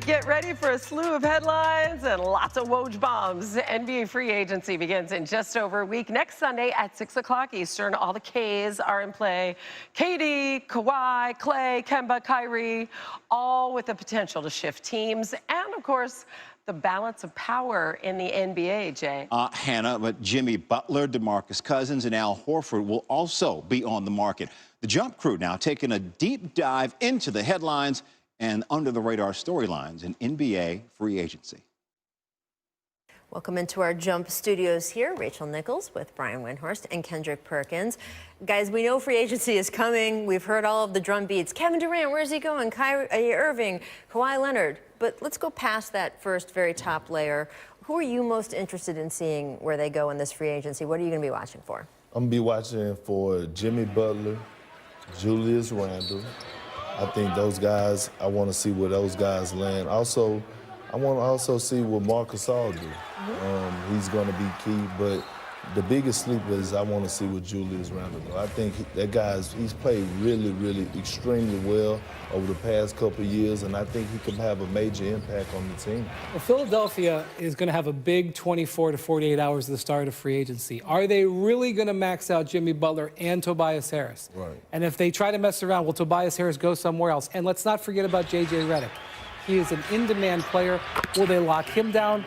Get ready for a slew of headlines and lots of Woj bombs. NBA free agency begins in just over a week. Next Sunday at 6 o'clock Eastern, all the Ks are in play. KD, Kawhi, Klay, Kemba, Kyrie, all with the potential to shift teams. And, of course, the balance of power in the NBA, Jay. Hannah, but Jimmy Butler, DeMarcus Cousins, and Al Horford will also be on the market. The Jump Crew now taking a deep dive into the headlines and under-the-radar storylines in NBA free agency. Welcome into our Jump studios here. Rachel Nichols with Brian Windhorst and Kendrick Perkins. Guys, we know free agency is coming. We've heard all of the drum beats. Kevin Durant, where's he going? Kyrie Irving, Kawhi Leonard. But let's go past that first very top layer. Who are you most interested in seeing where they go in this free agency? What are you going to be watching for? I'm going to be watching for Jimmy Butler, Julius Randle. I think those guys, I want to see where those guys land. Also, I want to also see what Marc Gasol do. He's going to be key, but the biggest sleeper is I want to see what Julius Randle do. I think that he's played really, really extremely well over the past couple of years, and I think he can have a major impact on the team. Well, Philadelphia is going to have a big 24 to 48 hours at the start of free agency. Are they really going to max out Jimmy Butler and Tobias Harris? Right. And if they try to mess around, will Tobias Harris go somewhere else? And let's not forget about J.J. Redick. He is an in-demand player. Will they lock him down,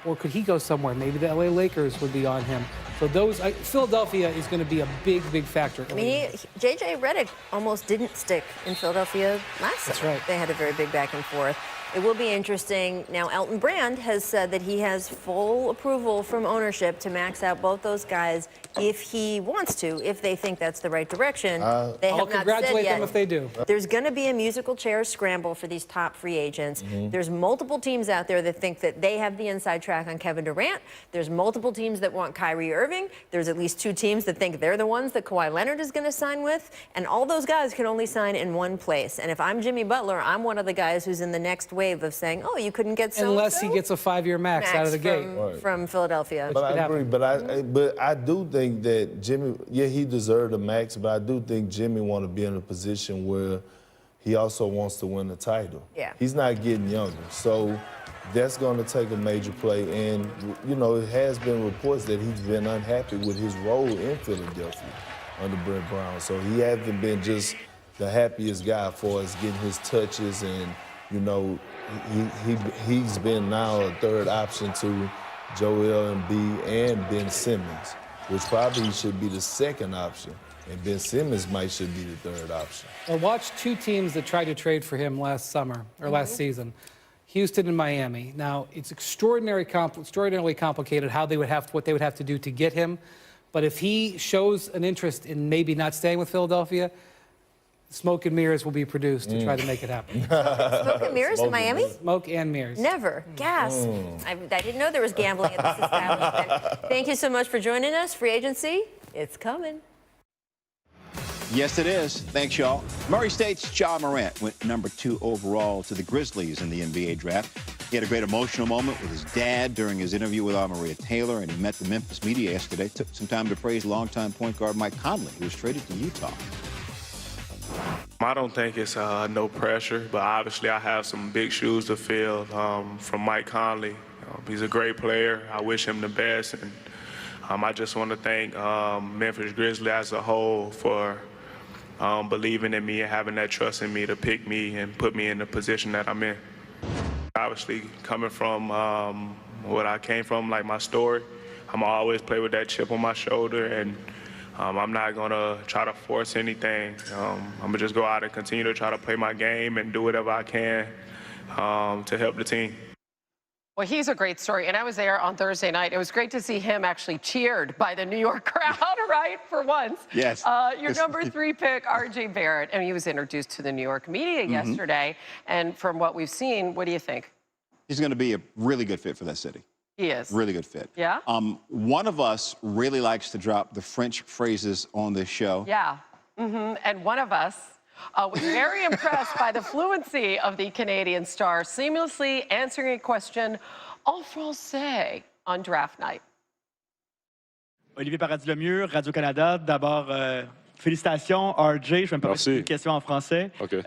or could he go somewhere? Maybe the L.A. Lakers would be on him. So Philadelphia is going to be a big, big factor. I mean, J.J. Redick almost didn't stick in Philadelphia last summer. That's right. They had a very big back and forth. It will be interesting. Now, Elton Brand has said that he has full approval from ownership to max out both those guys if he wants to, if they think that's the right direction. They have I'll not congratulate said yet. them if they do. There's going to be a musical chairs scramble for these top free agents. There's multiple teams out there that think that they have the inside track on Kevin Durant. There's multiple teams that want Kyrie Irving. There's at least 2 teams that think they're the ones that Kawhi Leonard is going to sign with. And all those guys can only sign in one place. And if I'm Jimmy Butler, I'm one of the guys who's in the next wave of saying, oh, you couldn't get so Unless he gets a 5-year max out of the gate. From Philadelphia. But I agree. But I do think that Jimmy, yeah, he deserved a max, but I do think Jimmy want to be in a position where he also wants to win the title. Yeah. He's not getting younger, so that's going to take a major play. And, you know, it has been reports that he's been unhappy with his role in Philadelphia under Brett Brown. So he hasn't been just the happiest guy for us getting his touches, and, you know, he's been now a third option to Joel Embiid and Ben Simmons, which probably should be the second option, and Ben Simmons should be the third option. I watched 2 teams that tried to trade for him last summer, or last season, Houston and Miami. Now, it's extraordinarily complicated how they would what they would have to do to get him, but if he shows an interest in maybe not staying with Philadelphia, smoke and mirrors will be produced to try to make it happen. Smoke and mirrors in Miami? Smoke and mirrors. Never. Gas. I didn't know there was gambling at this establishment. Thank you so much for joining us. Free agency, it's coming. Yes, it is. Thanks, y'all. Murray State's Ja Morant went #2 overall to the Grizzlies in the NBA draft. He had a great emotional moment with his dad during his interview with Maria Taylor, and he met the Memphis media yesterday. Took some time to praise longtime point guard Mike Conley, who was traded to Utah. I don't think it's no pressure, but obviously I have some big shoes to fill from Mike Conley. He's a great player. I wish him the best, and I just want to thank Memphis Grizzlies as a whole for believing in me and having that trust in me to pick me and put me in the position that I'm in. Obviously, coming from what I came from, like my story, I'm always play with that chip on my shoulder, and I'm not going to try to force anything. I'm going to just go out and continue to try to play my game and do whatever I can to help the team. Well, he's a great story, and I was there on Thursday night. It was great to see him actually cheered by the New York crowd, right, for once. Yes. Your #3 pick, R.J. Barrett, and he was introduced to the New York media yesterday, and from what we've seen, what do you think? He's going to be a really good fit for that city. He is. Really good fit. Yeah? One of us really likes to drop the French phrases on this show. Yeah. And one of us was very impressed by the fluency of the Canadian star, seamlessly answering a question en français on draft night. Olivier Paradis-Lemieux, Radio-Canada. D'abord, félicitations, RJ. Je vais me permettre une question en français. OK.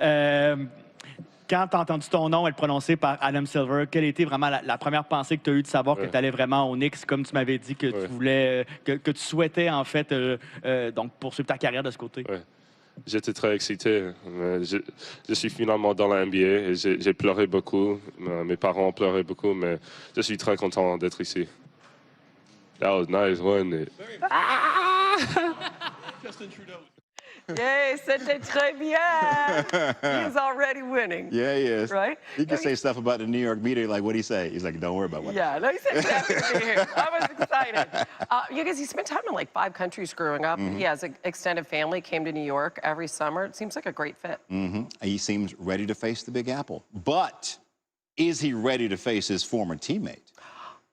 Quand tu as entendu ton nom être prononcé par Adam Silver, quelle était vraiment la première pensée que tu as eue de savoir que tu allais vraiment aux Knicks, comme tu m'avais dit que tu voulais, que tu souhaitais en fait donc poursuivre ta carrière de ce côté? Ouais. J'étais très excité. Je suis finalement dans la NBA et j'ai pleuré beaucoup. Mes parents ont pleuré beaucoup, mais je suis très content d'être ici. That was nice, wasn't it? Yay, c'était très bien. He's already winning. Yeah, he is. Right? He can say stuff about the New York media, like, what'd he say? He's like, don't worry about what. Yeah, no, he said happy to be here. I was excited. You guys, he spent time in like 5 countries growing up. He has an extended family, came to New York every summer. It seems like a great fit. He seems ready to face the Big Apple. But is he ready to face his former teammate?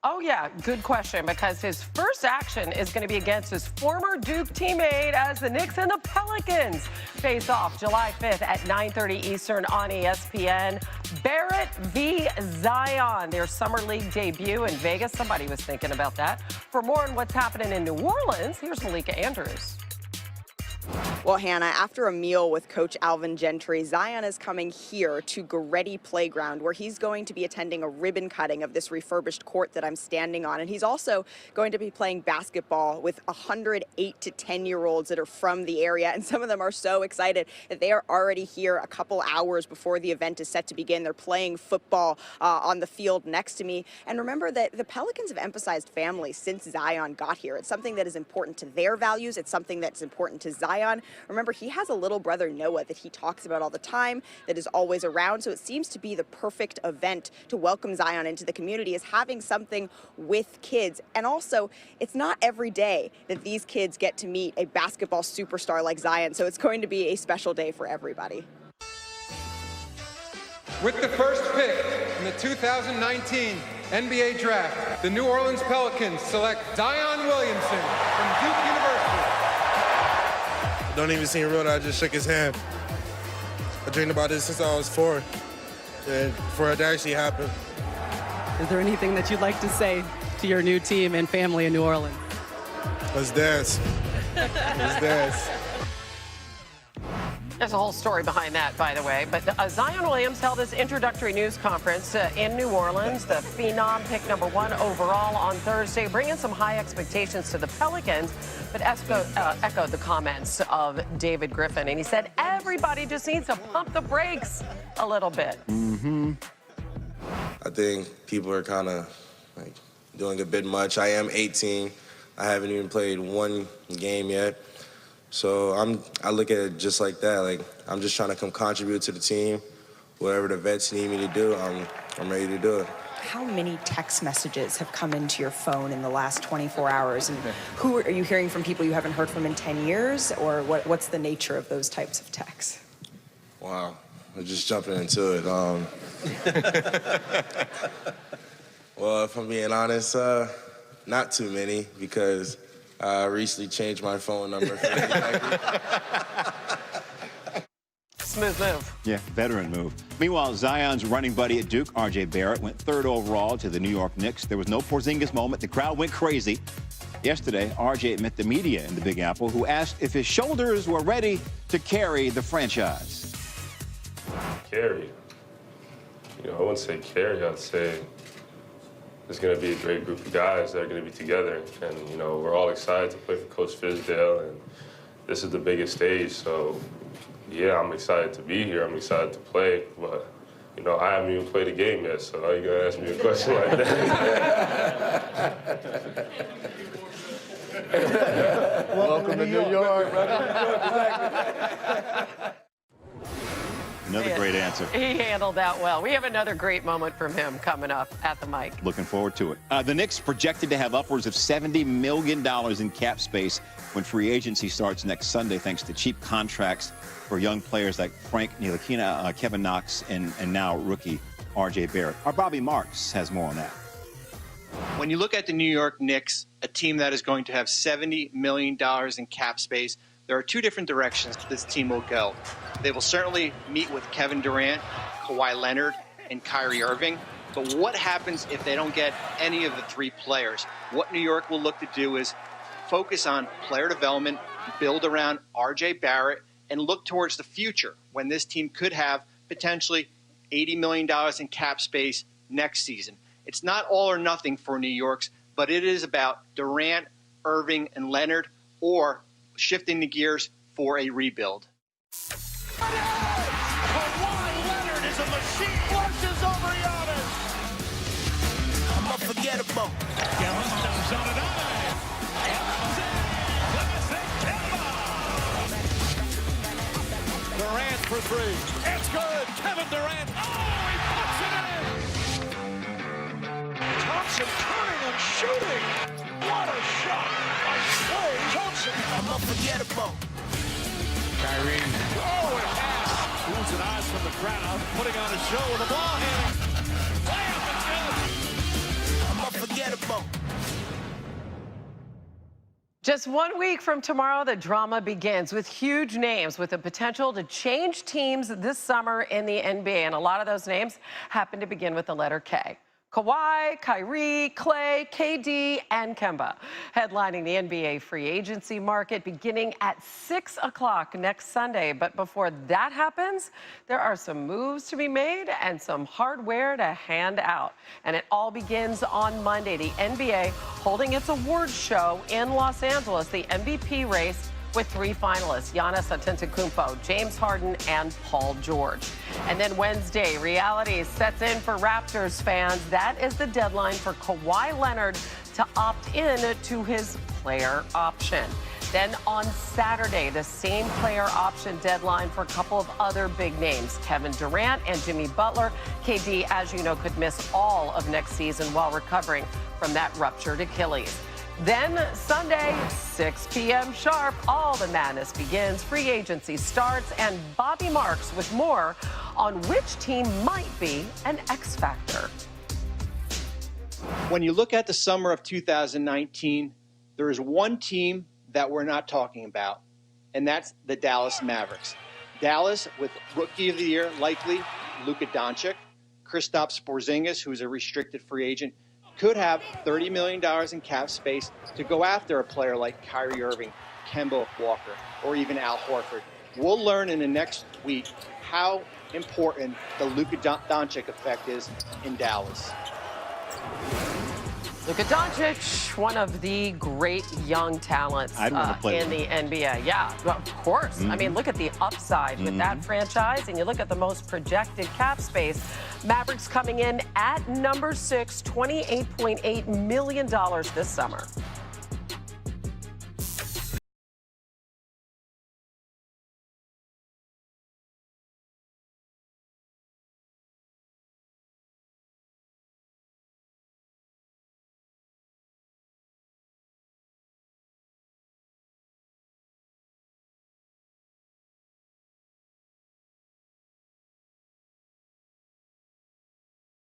Oh, yeah, good question, because his first action is going to be against his former Duke teammate as the Knicks and the Pelicans face off July 5th at 9:30 Eastern on ESPN. Barrett v. Zion, their Summer League debut in Vegas. Somebody was thinking about that. For more on what's happening in New Orleans, here's Malika Andrews. Well, Hannah, after a meal with Coach Alvin Gentry, Zion is coming here to Goretti Playground, where he's going to be attending a ribbon cutting of this refurbished court that I'm standing on. And he's also going to be playing basketball with 100 8 to 10-year-olds that are from the area. And some of them are so excited that they are already here a couple hours before the event is set to begin. They're playing football on the field next to me. And remember that the Pelicans have emphasized family since Zion got here. It's something that is important to their values. It's something that's important to Zion. Remember, he has a little brother, Noah, that he talks about all the time, that is always around. So it seems to be the perfect event to welcome Zion into the community, is having something with kids. And also, it's not every day that these kids get to meet a basketball superstar like Zion. So it's going to be a special day for everybody. With the first pick in the 2019 NBA Draft, the New Orleans Pelicans select Zion Williamson from Duke University. Don't even seem real that I just shook his hand. I dreamed about this since I was 4, and for it to actually happen. Is there anything that you'd like to say to your new team and family in New Orleans? Let's dance. Let's dance. There's a whole story behind that, by the way. But Zion Williams held his introductory news conference in New Orleans. The Phenom picked #1 overall on Thursday, bringing some high expectations to the Pelicans, but echoed the comments of David Griffin. And he said everybody just needs to pump the brakes a little bit. I think people are kind of like doing a bit much. I am 18. I haven't even played one game yet. So I look at it just like that. Like, I'm just trying to come contribute to the team. Whatever the vets need me to do, I'm ready to do it. How many text messages have come into your phone in the last 24 hours? And who are you hearing from? People you haven't heard from in 10 years? Or what's the nature of those types of texts? Wow, I'm just jumping into it. Well, if I'm being honest, not too many, because I recently changed my phone number. Smooth move. Yeah, veteran move. Meanwhile, Zion's running buddy at Duke, R.J. Barrett, went 3rd overall to the New York Knicks. There was no Porzingis moment. The crowd went crazy. Yesterday, R.J. met the media in the Big Apple, who asked if his shoulders were ready to carry the franchise. Carry. I wouldn't say carry. I'd say there's going to be a great group of guys that are going to be together. And, we're all excited to play for Coach Fizdale. And this is the biggest stage. So, yeah, I'm excited to be here. I'm excited to play. But, I haven't even played a game yet. So how are you going to ask me a question like that? Welcome to New York. Another great answer. He handled that well. We have another great moment from him coming up at the mic. Looking forward to it. The Knicks projected to have upwards of $70 million in cap space when free agency starts next Sunday, thanks to cheap contracts for young players like Frank Ntilikina, Kevin Knox, and now rookie R.J. Barrett. Our Bobby Marks has more on that. When you look at the New York Knicks, a team that is going to have $70 million in cap space, there are 2 different directions this team will go. They will certainly meet with Kevin Durant, Kawhi Leonard, and Kyrie Irving. But what happens if they don't get any of the 3 players? What New York will look to do is focus on player development, build around R.J. Barrett, and look towards the future when this team could have potentially $80 million in cap space next season. It's not all or nothing for New York's, but it is about Durant, Irving, and Leonard, or shifting the gears for a rebuild. Kawhi Leonard is a machine. Flushes over Giannis. I'm unforgettable. Kevin steps on a dive. Durant for three. It's good. Kevin Durant. Oh, he puts it in. Thompson turning and shooting. What a shot by Klay Thompson. I'm unforgettable. Kyrie. Oh, and a pass. Oohs and eyes from the crowd. Putting on a show with a ball handle. Bam, it's good. I'm unforgettable. Just 1 week from tomorrow, the drama begins with huge names with the potential to change teams this summer in the NBA. And a lot of those names happen to begin with the letter K. Kawhi, Kyrie, Klay, KD, and Kemba. Headlining the NBA free agency market beginning at 6 o'clock next Sunday. But before that happens, there are some moves to be made and some hardware to hand out. And it all begins on Monday. The NBA holding its awards show in Los Angeles, the MVP race, with 3 finalists, Giannis Antetokounmpo, James Harden, and Paul George. And then Wednesday, reality sets in for Raptors fans. That is the deadline for Kawhi Leonard to opt in to his player option. Then on Saturday, the same player option deadline for a couple of other big names, Kevin Durant and Jimmy Butler. KD, as you know, could miss all of next season while recovering from that ruptured Achilles. Then Sunday, 6 p.m. sharp, all the madness begins. Free agency starts, and Bobby Marks with more on which team might be an X factor. When you look at the summer of 2019, there is one team that we're not talking about, and that's the Dallas Mavericks. Dallas with Rookie of the Year, likely Luka Doncic, Kristaps Porzingis, who's a restricted free agent, could have $30 million in cap space to go after a player like Kyrie Irving, Kemba Walker, or even Al Horford. We'll learn in the next week how important the Luka Doncic effect is in Dallas. Luka Doncic, one of the great young talents I'd want to play in the NBA. Yeah, of course. I mean, look at the upside with that franchise, and you look at the most projected cap space. Mavericks coming in at number 6, $28.8 million this summer.